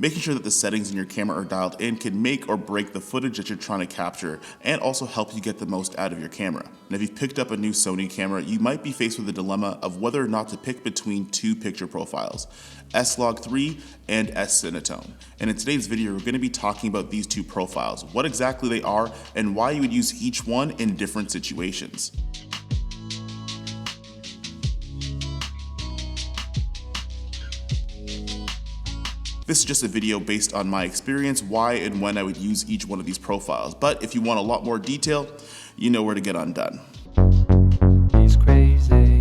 Making sure that the settings in your camera are dialed in can make or break the footage that you're trying to capture and also help you get the most out of your camera. And if you've picked up a new Sony camera, you might be faced with the dilemma of whether or not to pick between two picture profiles, S-log3 and S-Cinetone. And in today's video, we're going to be talking about these two profiles, what exactly they are, and why you would use each one in different situations. This is just a video based on my experience, why and when I would use each one of these profiles. But if you want a lot more detail, you know where to get undone.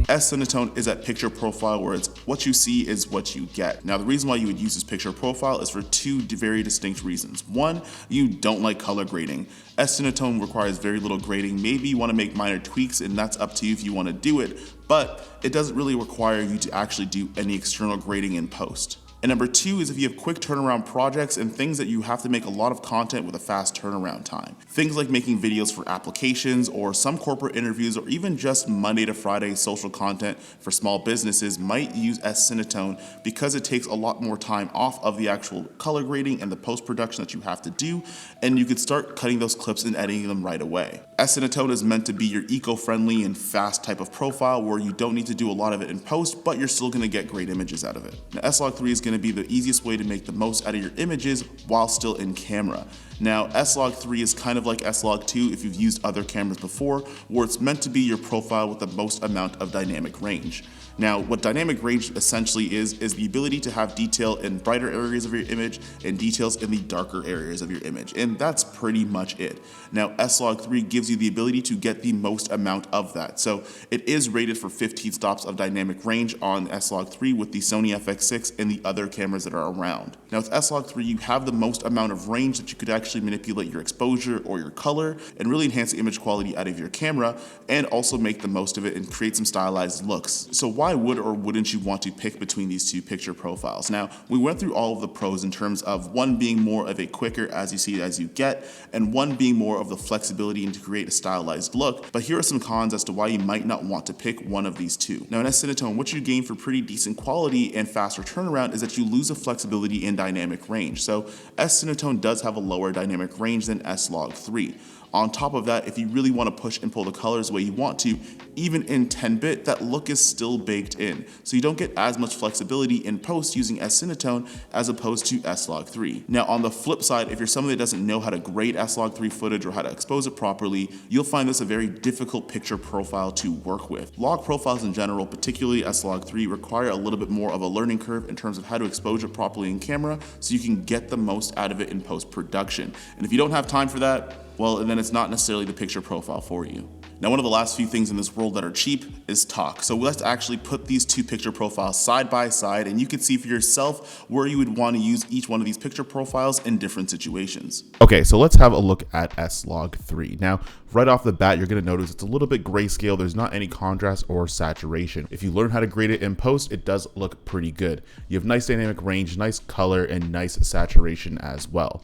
S-Cinetone is that picture profile where it's what you see is what you get. Now, the reason why you would use this picture profile is for two very distinct reasons. One, you don't like color grading. S-Cinetone requires very little grading. Maybe you want to make minor tweaks, and that's up to you if you want to do it, but it doesn't really require you to actually do any external grading in post. And number two is if you have quick turnaround projects and things that you have to make a lot of content with a fast turnaround time. Things like making videos for applications or some corporate interviews or even just Monday to Friday social content for small businesses might use S-Cinetone because it takes a lot more time off of the actual color grading and the post-production that you have to do, and you could start cutting those clips and editing them right away. S-Cinetone is meant to be your eco-friendly and fast type of profile where you don't need to do a lot of it in post, but you're still going to get great images out of it. Now, S-log3 is going to be the easiest way to make the most out of your images while still in camera. Now, S-log3 is kind of like S-log2 if you've used other cameras before, where it's meant to be your profile with the most amount of dynamic range. Now, what dynamic range essentially is the ability to have detail in brighter areas of your image and details in the darker areas of your image, and that's pretty much it. Now, S-log3 gives you the ability to get the most amount of that. So it is rated for 15 stops of dynamic range on S-log3 with the Sony FX6 and the other cameras that are around. Now, with S-log3, you have the most amount of range that you could actually manipulate your exposure or your color and really enhance the image quality out of your camera and also make the most of it and create some stylized looks. So why would or wouldn't you want to pick between these two picture profiles? Now, we went through all of the pros in terms of one being more of a quicker as you see it as you get, and one being more of the flexibility and to create a stylized look, but here are some cons as to why you might not want to pick one of these two. Now, in S-Cinetone, what you gain for pretty decent quality and faster turnaround is that you lose the flexibility in dynamic range. So S-Cinetone does have a lower dynamic range than S-log3. On top of that, if you really want to push and pull the colors the way you want to, even in 10-bit, that look is still baked in. So you don't get as much flexibility in post using S-Cinetone as opposed to S-log3. Now, on the flip side, if you're someone that doesn't know how to grade S-log3 footage or how to expose it properly, you'll find this a very difficult picture profile to work with. Log profiles in general, particularly S-log3, require a little bit more of a learning curve in terms of how to expose it properly in camera so you can get the most out of it in post-production. And if you don't have time for that, well, then it's not necessarily the picture profile for you. Now, one of the last few things in this world that are cheap is talk. So let's actually put these two picture profiles side by side and you can see for yourself where you would want to use each one of these picture profiles in different situations. Okay, so let's have a look at S-log3. Now, right off the bat, you're gonna notice it's a little bit grayscale. There's not any contrast or saturation. If you learn how to grade it in post, it does look pretty good. You have nice dynamic range, nice color, and nice saturation as well.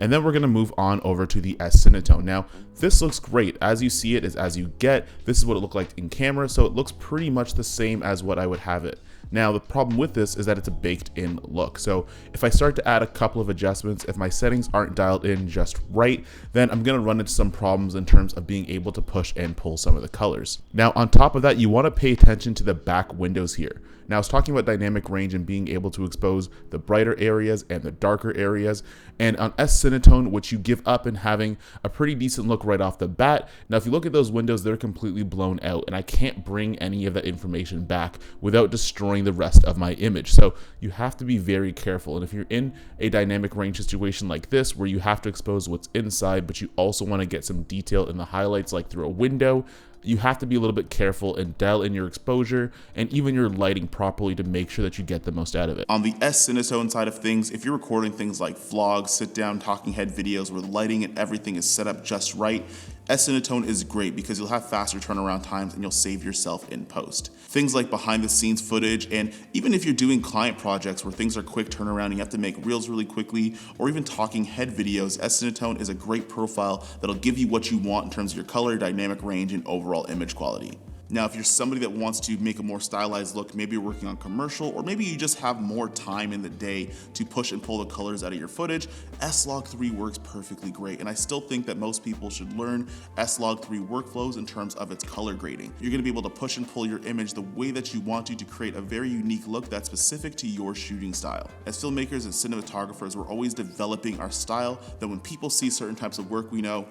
And then we're gonna move on over to the S-Cinetone. Now, this looks great. As you see it is as you get. This is what it looked like in camera, so it looks pretty much the same as what I would have it. Now, the problem with this is that it's a baked in look. So if I start to add a couple of adjustments, if my settings aren't dialed in just right, then I'm gonna run into some problems in terms of being able to push and pull some of the colors. Now, on top of that, you wanna pay attention to the back windows here. Now, I was talking about dynamic range and being able to expose the brighter areas and the darker areas. And on S-Cinetone, which you give up in having a pretty decent look right off the bat. Now, if you look at those windows, they're completely blown out and I can't bring any of that information back without destroying the rest of my image. So you have to be very careful. And if you're in a dynamic range situation like this, where you have to expose what's inside, but you also want to get some detail in the highlights, like through a window, you have to be a little bit careful and dial in your exposure and even your lighting properly to make sure that you get the most out of it. On the S-Cinetone side of things, if you're recording things like vlogs, sit-down talking head videos where the lighting and everything is set up just right, S-Cinetone is great because you'll have faster turnaround times and you'll save yourself in post. Things like behind the scenes footage, and even if you're doing client projects where things are quick turnaround and you have to make reels really quickly, or even talking head videos, S-Cinetone is a great profile that'll give you what you want in terms of your color, dynamic range, and overall image quality. Now, if you're somebody that wants to make a more stylized look, maybe you're working on commercial, or maybe you just have more time in the day to push and pull the colors out of your footage, S-log3 works perfectly great. And I still think that most people should learn S-log3 workflows in terms of its color grading. You're gonna be able to push and pull your image the way that you want to create a very unique look that's specific to your shooting style. As filmmakers and cinematographers, we're always developing our style that when people see certain types of work, we know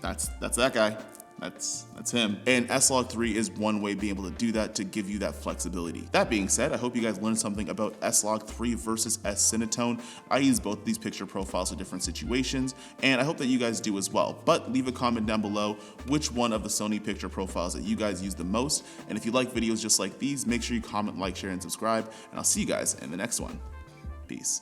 that's that guy. That's him. And S-log3 is one way of being able to do that, to give you that flexibility. That being said, I hope you guys learned something about S-log3 versus S-Cinetone. I use both of these picture profiles for different situations, and I hope that you guys do as well. But leave a comment down below which one of the Sony picture profiles that you guys use the most. And if you like videos just like these, make sure you comment, like, share, and subscribe. And I'll see you guys in the next one. Peace.